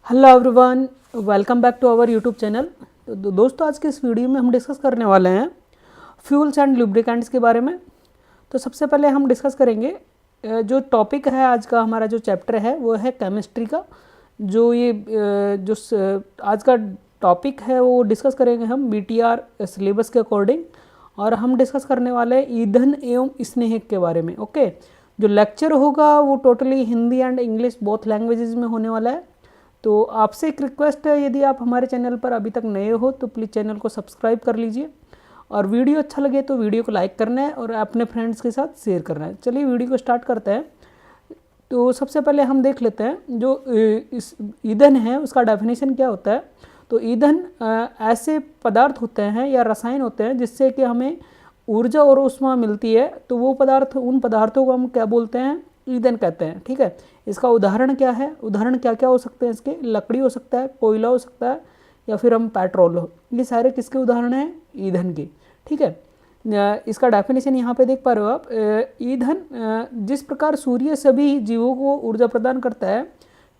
Hello everyone, welcome back to our YouTube channel. तो दोस्तों, आज के इस वीडियो में हम डिस्कस करने वाले हैं फ्यूल्स एंड लुब्रिकेंट्स के बारे में। तो सबसे पहले हम डिस्कस करेंगे जो टॉपिक है आज का, हमारा जो चैप्टर है वो है केमिस्ट्री का। आज का टॉपिक है वो डिस्कस करेंगे हम बीटीआर सिलेबस के अकॉर्डिंग, और हम डिस्कस करने वाले हैं ईंधन एवं स्नेहक के बारे में। ओके, जो लेक्चर होगा वो totally Hindi and English both languages में होने वाला है। तो आपसे एक रिक्वेस्ट है, यदि आप हमारे चैनल पर अभी तक नए हो तो प्लीज़ चैनल को सब्सक्राइब कर लीजिए, और वीडियो अच्छा लगे तो वीडियो को लाइक करना है और अपने फ्रेंड्स के साथ शेयर करना है। चलिए वीडियो को स्टार्ट करते हैं। तो सबसे पहले हम देख लेते हैं जो इस ईंधन है उसका डेफिनेशन क्या होता है। तो ईंधन ऐसे पदार्थ होते हैं या रसायन होते हैं जिससे कि हमें ऊर्जा और ऊष्मा मिलती है। तो वो पदार्थ, उन पदार्थों को हम क्या बोलते हैं? ईंधन कहते हैं। ठीक है, इसका उदाहरण क्या है? उदाहरण क्या क्या हो सकते हैं इसके? लकड़ी हो सकता है, कोयला हो सकता है, या फिर हम पेट्रोल हो। ये सारे किसके उदाहरण हैं? ईंधन के। ठीक है, इसका डेफिनेशन यहाँ पे देख पा रहे हो आप। ईंधन जिस प्रकार सूर्य सभी जीवों को ऊर्जा प्रदान करता है,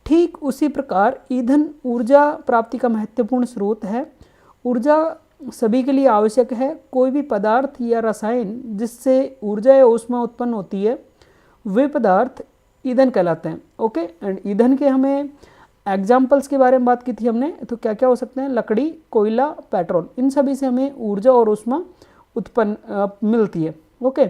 ठीक उसी प्रकार ईंधन ऊर्जा प्राप्ति का महत्वपूर्ण स्रोत है। ऊर्जा सभी के लिए आवश्यक है। कोई भी पदार्थ या रसायन जिससे ऊर्जा या ऊष्मा उत्पन्न होती है वे पदार्थ ईंधन कहलाते हैं। ओके, एंड ईंधन के हमें एग्जाम्पल्स के बारे में बात की थी हमने। तो क्या क्या हो सकते हैं? लकड़ी, कोयला, पेट्रोल, इन सभी से हमें ऊर्जा और ऊष्मा उत्पन्न मिलती है। ओके,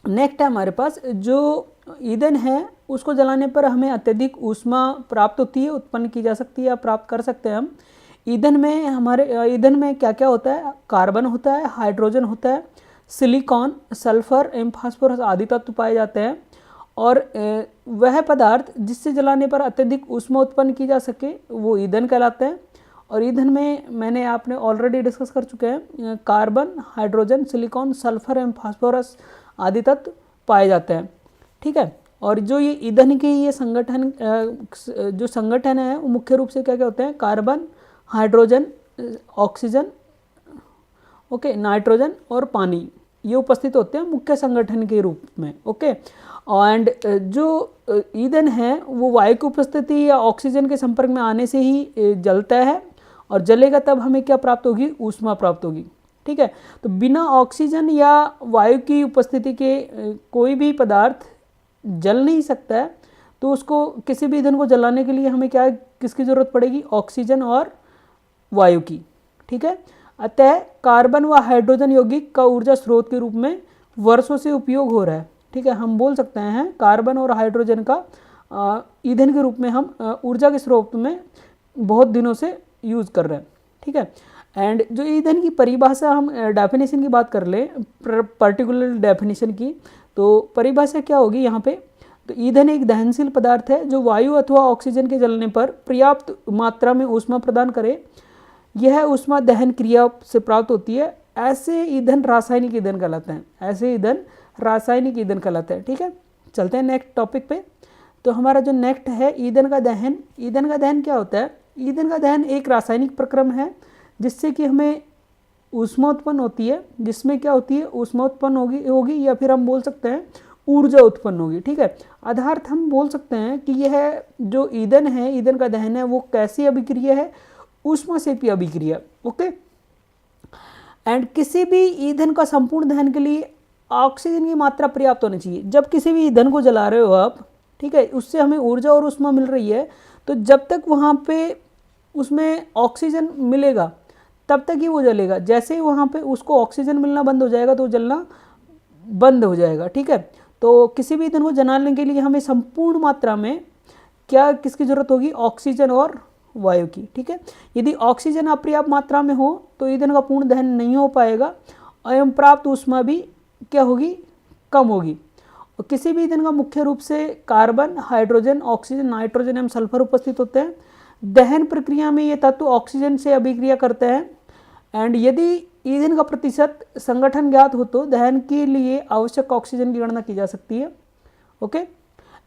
नेक्स्ट है हमारे पास जो ईंधन है उसको जलाने पर हमें अत्यधिक ऊष्मा प्राप्त होती है, उत्पन्न की जा सकती है या प्राप्त कर सकते हैं हम। ईंधन में क्या क्या होता है? कार्बन होता है, हाइड्रोजन होता है, सिलिकॉन, सल्फर एवं फास्फोरस आदि तत्व पाए जाते हैं। और वह पदार्थ जिससे जलाने पर अत्यधिक ऊष्मा उत्पन्न की जा सके वो ईंधन कहलाते हैं। और ईंधन में आपने ऑलरेडी डिस्कस कर चुके हैं, कार्बन, हाइड्रोजन, सिलिकॉन, सल्फर एवं फास्फोरस आदि तत्व पाए जाते हैं। ठीक है, और जो ये ईंधन के ये संगठन है वो मुख्य रूप से क्या क्या होते हैं? Carbon, hydrogen, oxygen, okay, nitrogen और पानी, ये उपस्थित होते हैं मुख्य संगठन के रूप में। ओके, एंड जो ईंधन है वो वायु की उपस्थिति या ऑक्सीजन के संपर्क में आने से ही जलता है, और जलेगा तब हमें क्या प्राप्त होगी? ऊष्मा प्राप्त होगी। ठीक है, तो बिना ऑक्सीजन या वायु की उपस्थिति के कोई भी पदार्थ जल नहीं सकता है। तो उसको, किसी भी ईंधन को जलाने के लिए हमें किसकी ज़रूरत पड़ेगी? ऑक्सीजन और वायु की। ठीक है, अतः कार्बन व हाइड्रोजन यौगिक का ऊर्जा स्रोत के रूप में वर्षों से उपयोग हो रहा है। ठीक है, हम बोल सकते हैं कार्बन और हाइड्रोजन का ईंधन के रूप में हम ऊर्जा के स्रोत में बहुत दिनों से यूज़ कर रहे हैं। ठीक है, एंड जो ईंधन की परिभाषा, हम डेफिनेशन की बात कर ले, पर्टिकुलर डेफिनेशन की, तो परिभाषा क्या होगी यहाँ पे? तो ईंधन एक दहनशील पदार्थ है जो वायु अथवा ऑक्सीजन के जलने पर पर्याप्त मात्रा में ऊष्मा प्रदान करे। यह ऊष्मा दहन क्रिया से प्राप्त होती है। ऐसे ईंधन रासायनिक ईंधन कहलाते हैं। ऐसे ईंधन रासायनिक ईंधन कहलाते हैं। ठीक है, चलते हैं नेक्स्ट टॉपिक पे। तो हमारा जो नेक्स्ट है ईंधन का दहन। ईंधन का दहन क्या होता है? ईंधन का दहन एक रासायनिक प्रक्रम है जिससे कि हमें ऊष्मा उत्पन्न होती है। जिसमें क्या होती है? ऊष्मा उत्पन्न होगी या फिर हम बोल सकते हैं ऊर्जा उत्पन्न होगी। ठीक है, अर्थात हम बोल सकते हैं कि यह जो ईंधन है, ईंधन का दहन है, वो कैसी अभिक्रिया है? ऊष्मा सेपी अभिक्रिया। ओके, एंड किसी भी ईंधन का संपूर्ण दहन के लिए ऑक्सीजन की मात्रा पर्याप्त होनी चाहिए। जब किसी भी ईंधन को जला रहे हो आप, ठीक है, उससे हमें ऊर्जा और ऊष्मा मिल रही है, तो जब तक वहाँ पे उसमें ऑक्सीजन मिलेगा तब तक ही वो जलेगा। जैसे ही वहाँ पे उसको ऑक्सीजन मिलना बंद हो जाएगा तो जलना बंद हो जाएगा। ठीक है, तो किसी भी ईंधन को जलाने के लिए हमें संपूर्ण मात्रा में किसकी जरूरत होगी? ऑक्सीजन और वायु की। ठीक है, यदि ऑक्सीजन अपर्याप्त मात्रा में हो तो ईंधन का पूर्ण दहन नहीं हो पाएगा, एवं प्राप्त ऊष्मा भी क्या होगी? कम होगी। और किसी भी ईंधन का मुख्य रूप से कार्बन, हाइड्रोजन, ऑक्सीजन, नाइट्रोजन एवं सल्फर उपस्थित होते हैं। दहन प्रक्रिया में ये तत्व ऑक्सीजन से अभिक्रिया करते हैं। एंड यदि ईंधन का प्रतिशत संगठन ज्ञात हो तो दहन के लिए आवश्यक ऑक्सीजन की गणना की जा सकती है। ओके,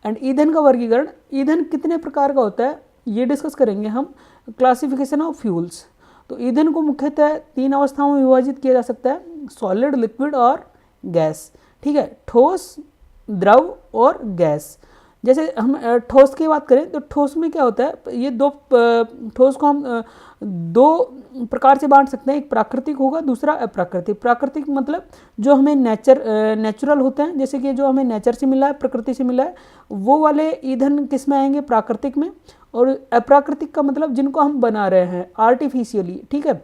एंड ईंधन का वर्गीकरण। ईंधन कितने प्रकार का होता है ये डिस्कस करेंगे हम। Classification of fuels. तो ईंधन को मुख्यतः 3 अवस्थाओं में विभाजित किया जा सकता है, सॉलिड, लिक्विड और गैस। ठीक है, ठोस, द्रव और गैस। जैसे हम ठोस की बात करें तो ठोस में क्या होता है, ये दो ठोस को हम दो प्रकार से बांट सकते हैं, एक प्राकृतिक होगा, दूसरा अप्राकृतिक। प्राकृतिक मतलब जो हमें नेचुरल होते हैं, जैसे कि जो हमें नेचर से मिला है, प्रकृति से मिला है, वो वाले ईंधन किस में आएंगे, प्राकृतिक में। और अप्राकृतिक का मतलब जिनको हम बना रहे हैं आर्टिफिशियली, ठीक है,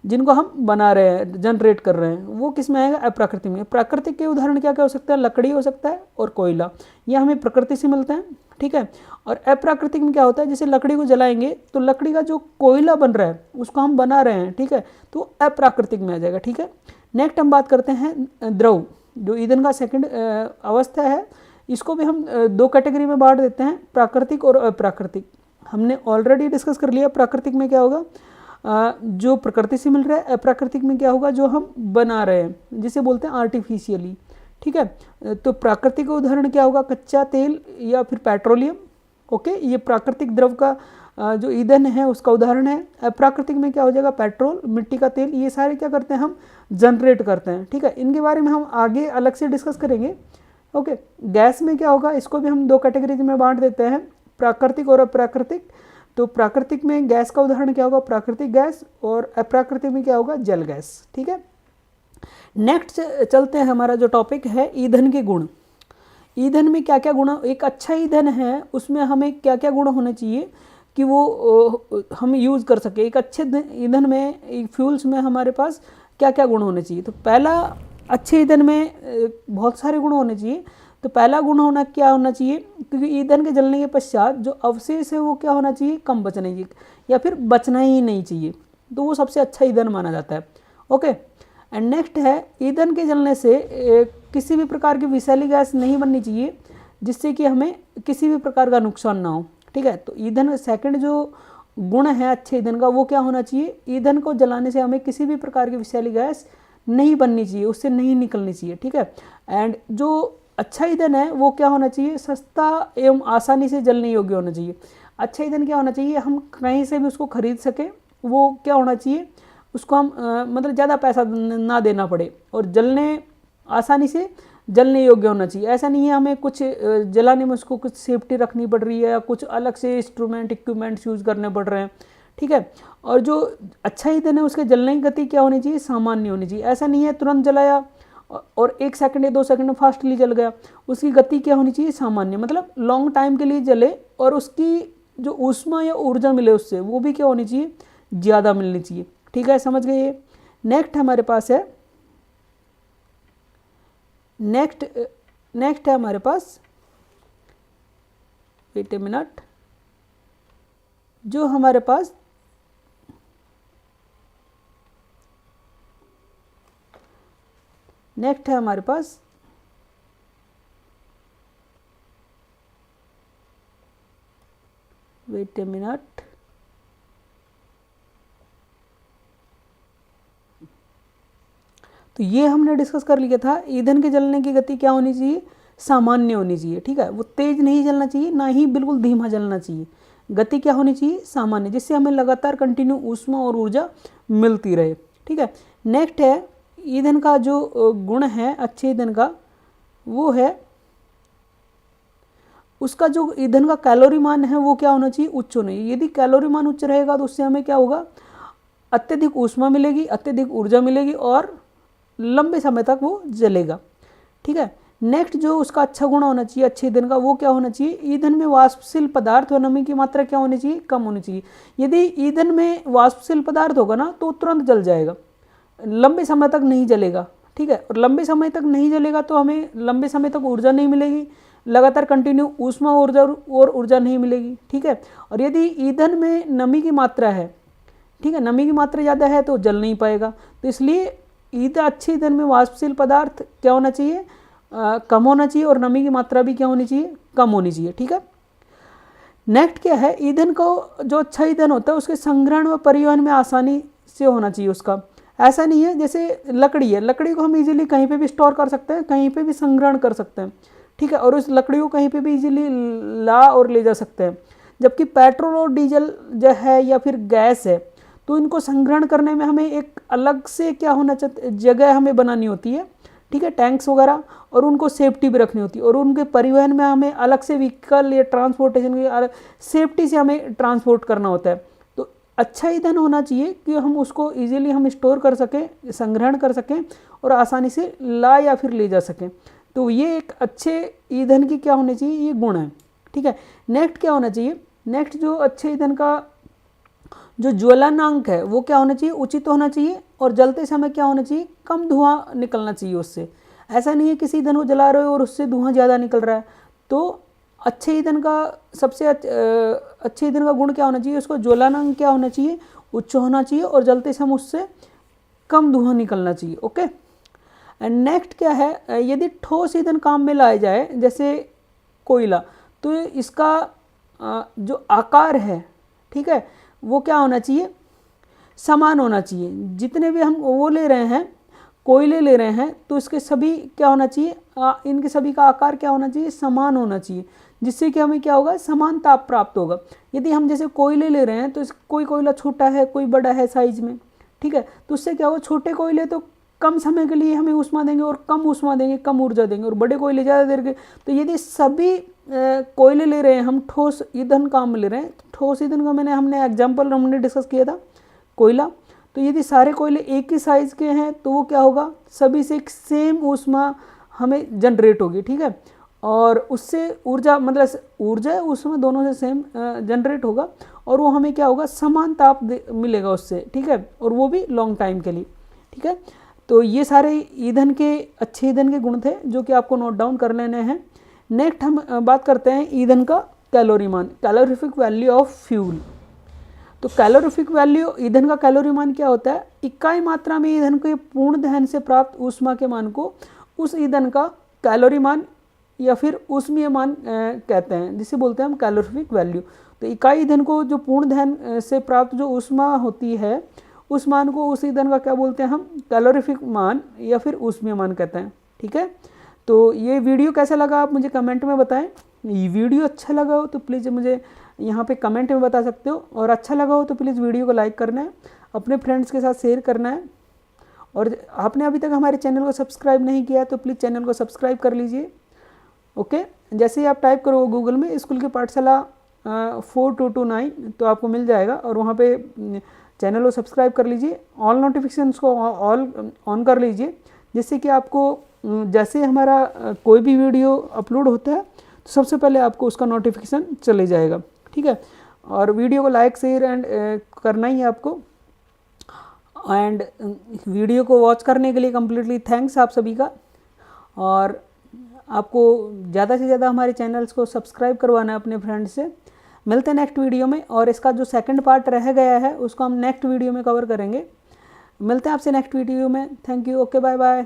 जिनको हम बना रहे हैं, जनरेट कर रहे हैं, वो किस में आएगा, अप्राकृतिक में। प्राकृतिक के उदाहरण क्या क्या हो सकता है, लकड़ी हो सकता है और कोयला, ये हमें प्रकृति से मिलते हैं, ठीक है। और अप्राकृतिक में क्या होता है, जैसे लकड़ी को जलाएंगे तो लकड़ी का जो कोयला बन रहा है उसको हम बना रहे हैं, ठीक है, तो अप्राकृतिक में आ जाएगा, ठीक है। नेक्स्ट हम बात करते हैं द्रव, जो ईंधन का सेकंड अवस्था है, इसको भी हम दो कैटेगरी में बांट देते हैं, प्राकृतिक और अप्राकृतिक। हमने ऑलरेडी डिस्कस कर लिया, प्राकृतिक में क्या होगा, जो प्रकृति से मिल रहा है, अप्राकृतिक में क्या होगा, जो हम बना रहे हैं, जिसे बोलते हैं आर्टिफिशियली, ठीक है। तो प्राकृतिक का उदाहरण क्या होगा, कच्चा तेल या फिर पेट्रोलियम, ओके, ये प्राकृतिक द्रव का जो ईंधन है उसका उदाहरण है। अप्राकृतिक में क्या हो जाएगा, पेट्रोल, मिट्टी का तेल, ये सारे क्या करते हैं, हम जनरेट करते हैं, ठीक है। इनके बारे में हम आगे अलग से डिस्कस करेंगे, ओके। गैस में क्या होगा, इसको भी हम दो कैटेगरी में बांट देते हैं, प्राकृतिक और अप्राकृतिक। तो प्राकृतिक में गैस का उदाहरण क्या होगा, प्राकृतिक गैस, और अप्राकृतिक में क्या होगा, जल गैस, ठीक है। नेक्स्ट चलते हैं, हमारा जो टॉपिक है ईंधन के गुण। ईंधन में क्या क्या गुण, एक अच्छा ईंधन है उसमें हमें क्या क्या गुण होने चाहिए कि वो हम यूज़ कर सके। एक अच्छे ईंधन में, फ्यूल्स में हमारे पास क्या क्या गुण होने चाहिए। तो पहला, अच्छे ईंधन में बहुत सारे गुण होने चाहिए। तो पहला गुण होना क्या होना चाहिए, क्योंकि ईंधन के जलने के पश्चात जो अवशेष है वो क्या होना चाहिए, कम बचना चाहिए, या फिर बचना ही नहीं चाहिए, तो वो सबसे अच्छा ईंधन माना जाता है, ओके। एंड नेक्स्ट है, ईंधन के जलने से किसी भी प्रकार की विषैली गैस नहीं बननी चाहिए, जिससे कि हमें किसी भी प्रकार का नुकसान ना हो, ठीक है। तो ईंधन सेकंड जो गुण है अच्छे ईंधन का, वो क्या होना चाहिए, ईंधन को जलाने से हमें किसी भी प्रकार की विषैली गैस नहीं बननी चाहिए, उससे नहीं निकलनी चाहिए, ठीक है। एंड जो अच्छा ईंधन है वो क्या होना चाहिए, सस्ता एवं आसानी से जलने योग्य होना चाहिए। अच्छा ईंधन क्या होना चाहिए, हम कहीं से भी उसको खरीद सकें, वो क्या होना चाहिए, उसको हम मतलब ज़्यादा पैसा ना देना पड़े, और जलने आसानी से जलने योग्य होना चाहिए। ऐसा नहीं है हमें कुछ जलाने में उसको कुछ सेफ्टी रखनी पड़ रही है, या कुछ अलग से इंस्ट्रूमेंट इक्विपमेंट्स यूज़ करने पड़ रहे हैं, ठीक है। और जो अच्छा ईंधन है उसके जलने की गति क्या होनी चाहिए, सामान्य होनी चाहिए। ऐसा नहीं है तुरंत जलाया और 1 सेकंड या 2 सेकंड में फास्टली जल गया, उसकी गति क्या होनी चाहिए, सामान्य, मतलब लॉन्ग टाइम के लिए जले, और उसकी जो ऊष्मा या ऊर्जा मिले उससे, वो भी क्या होनी चाहिए, ज़्यादा मिलनी चाहिए, ठीक है, समझ गए ये। नेक्स्ट हमारे पास है, नेक्स्ट है हमारे पास, वेट ए मिनट, जो हमारे पास नेक्स्ट है हमारे पास वेट ए मिनट, तो ये हमने डिस्कस कर लिया था, ईंधन के जलने की गति क्या होनी चाहिए, सामान्य होनी चाहिए, ठीक है। वो तेज नहीं जलना चाहिए, ना ही बिल्कुल धीमा जलना चाहिए, गति क्या होनी चाहिए, सामान्य, जिससे हमें लगातार कंटिन्यू ऊष्मा और ऊर्जा मिलती रहे, ठीक है। नेक्स्ट है, ईंधन का जो गुण है अच्छे ईंधन का, वो है उसका जो ईंधन का कैलोरी मान है वो क्या होना चाहिए, उच्च होना चाहिए। यदि कैलोरी मान उच्च रहेगा तो उससे हमें क्या होगा, अत्यधिक ऊष्मा मिलेगी, अत्यधिक ऊर्जा मिलेगी, और लंबे समय तक वो जलेगा, ठीक है। नेक्स्ट जो उसका अच्छा गुण होना चाहिए अच्छे ईंधन का, वो क्या होना चाहिए, ईंधन में वाष्पशील पदार्थ व नमी की मात्रा क्या होनी चाहिए, कम होनी चाहिए। यदि ईंधन में वाष्पशील पदार्थ होगा ना तो तुरंत जल जाएगा, लंबे समय तक नहीं जलेगा, ठीक है। और लंबे समय तक नहीं जलेगा तो हमें लंबे समय तक ऊर्जा नहीं मिलेगी, लगातार कंटिन्यू ऊष्मा ऊर्जा और ऊर्जा नहीं मिलेगी, ठीक है। और यदि ईंधन में नमी की मात्रा है, ठीक है, नमी की मात्रा ज़्यादा है तो जल नहीं पाएगा। तो इसलिए अच्छे ईंधन में वाष्पशील पदार्थ क्या होना चाहिए, कम होना चाहिए, और नमी की मात्रा भी क्या होनी चाहिए, कम होनी चाहिए, ठीक है। नेक्स्ट क्या है, ईंधन को जो अच्छा ईंधन होता है उसके संग्रहण व परिवहन में आसानी से होना चाहिए उसका। ऐसा नहीं है जैसे लकड़ी है, लकड़ी को हम इजीली कहीं पे भी स्टोर कर सकते हैं, कहीं पे भी संग्रहण कर सकते हैं, ठीक है, और उस लकड़ी को कहीं पे भी इजीली ला और ले जा सकते हैं। जबकि पेट्रोल और डीजल जो है या फिर गैस है, तो इनको संग्रहण करने में हमें एक अलग से क्या होना चाहिए, जगह हमें बनानी होती है, ठीक है, टैंक्स वगैरह, और उनको सेफ्टी भी रखनी होती है, और उनके परिवहन में हमें अलग से व्हीकल या ट्रांसपोर्टेशन की अलग सेफ्टी से हमें ट्रांसपोर्ट करना होता है। तो अच्छा ईंधन होना चाहिए कि हम उसको ईजिली हम स्टोर कर सकें, संग्रहण कर सकें और आसानी से ला या फिर ले जा सकें। तो ये एक अच्छे ईंधन की क्या होनी चाहिए, ये गुण है। ठीक है, नेक्स्ट क्या होना चाहिए, नेक्स्ट जो अच्छे ईंधन का जो ज्वलनांक है वो क्या होना चाहिए, उचित होना चाहिए, और जलते समय क्या होना चाहिए, कम धुआं निकलना चाहिए उससे। ऐसा नहीं है किसी ईंधन को जला रहे हो और उससे धुआं ज़्यादा निकल रहा है। तो अच्छे ईंधन का सबसे अच्छे ईंधन का गुण क्या होना चाहिए, उसका ज्वलनांक क्या होना चाहिए, उच्च होना चाहिए, और जलते समय उससे कम धुआं निकलना चाहिए। ओके, एंड नेक्स्ट क्या है, यदि ठोस ईंधन काम में लाया जाए जैसे कोयला, तो इसका जो आकार है, ठीक है, वो क्या होना चाहिए, समान होना चाहिए। जितने भी हम वो ले रहे हैं, कोयले ले रहे हैं, तो इसके सभी क्या होना चाहिए, इनके सभी का आकार क्या होना चाहिए, समान होना चाहिए, जिससे कि हमें क्या होगा, समान ताप प्राप्त होगा। यदि हम जैसे कोयले ले रहे हैं तो कोई कोयला छोटा है, कोई बड़ा है साइज में, ठीक है, तो उससे क्या होगा, छोटे कोयले तो कम समय के लिए हमें ऊष्मा देंगे और कम ऊष्मा देंगे, कम ऊर्जा देंगे, और बड़े कोयले ज़्यादा देर के। तो यदि सभी कोयले ले रहे हैं हम, ठोस ईंधन काम में ले रहे हैं, ठोस ईंधन का हमने एग्जाम्पल हमने डिस्कस किया था कोयला। तो यदि सारे कोयले एक ही साइज़ के हैं तो वो क्या होगा, सभी से एक सेम ऊष्मा हमें जनरेट होगी। ठीक है, और उससे ऊर्जा मतलब ऊर्जा ऊष्मा दोनों से सेम जनरेट होगा, और वो हमें क्या होगा, समान ताप मिलेगा उससे। ठीक है, और वो भी लॉन्ग टाइम के लिए। ठीक है, तो ये सारे ईंधन के अच्छे ईंधन के गुण थे जो कि आपको नोट डाउन कर लेने हैं। नेक्स्ट हम बात करते हैं ईंधन का कैलोरी मान, कैलोरीफिक वैल्यू ऑफ फ्यूल। तो कैलोरीफिक वैल्यू, ईंधन का कैलोरी मान क्या होता है, इकाई मात्रा में ईंधन के पूर्ण दहन से प्राप्त ऊष्मा के मान को उस ईंधन का कैलोरी मान या फिर ऊष्मीय मान कहते हैं, जिसे बोलते हैं हम कैलोरीफिक वैल्यू। तो इकाई ईंधन को जो पूर्ण दहन से प्राप्त जो ऊष्मा होती है, उस मान को, उस ईंधन का क्या बोलते हैं हम, कैलोरीफिक मान या फिर ऊष्मीय मान कहते हैं। ठीक है, तो ये वीडियो कैसा लगा आप मुझे कमेंट में बताएं। ये वीडियो अच्छा लगा हो तो प्लीज़ मुझे यहाँ पे कमेंट में बता सकते हो, और अच्छा लगा हो तो प्लीज़ वीडियो को लाइक करना है, अपने फ्रेंड्स के साथ शेयर करना है, और आपने अभी तक हमारे चैनल को सब्सक्राइब नहीं किया तो प्लीज़ चैनल को सब्सक्राइब कर लीजिए। ओके, जैसे ही आप टाइप करो गूगल में स्कूल की पाठशाला 4229 तो आपको मिल जाएगा, और वहाँ पे चैनल को सब्सक्राइब कर लीजिए, ऑल नोटिफिकेशंस को ऑल ऑन कर लीजिए, जिससे कि आपको जैसे हमारा कोई भी वीडियो अपलोड होता है तो सबसे पहले आपको उसका नोटिफिकेशन चले जाएगा। ठीक है, और वीडियो को लाइक शेयर एंड करना ही है आपको, एंड वीडियो को वॉच करने के लिए कम्प्लीटली थैंक्स आप सभी का। और आपको ज़्यादा से ज़्यादा हमारे चैनल्स को सब्सक्राइब करवाना है अपने फ्रेंड्स से। मिलते हैं नेक्स्ट वीडियो में, और इसका जो सेकंड पार्ट रह गया है उसको हम नेक्स्ट वीडियो में कवर करेंगे। मिलते हैं आपसे नेक्स्ट वीडियो में। Thank you, okay, bye bye.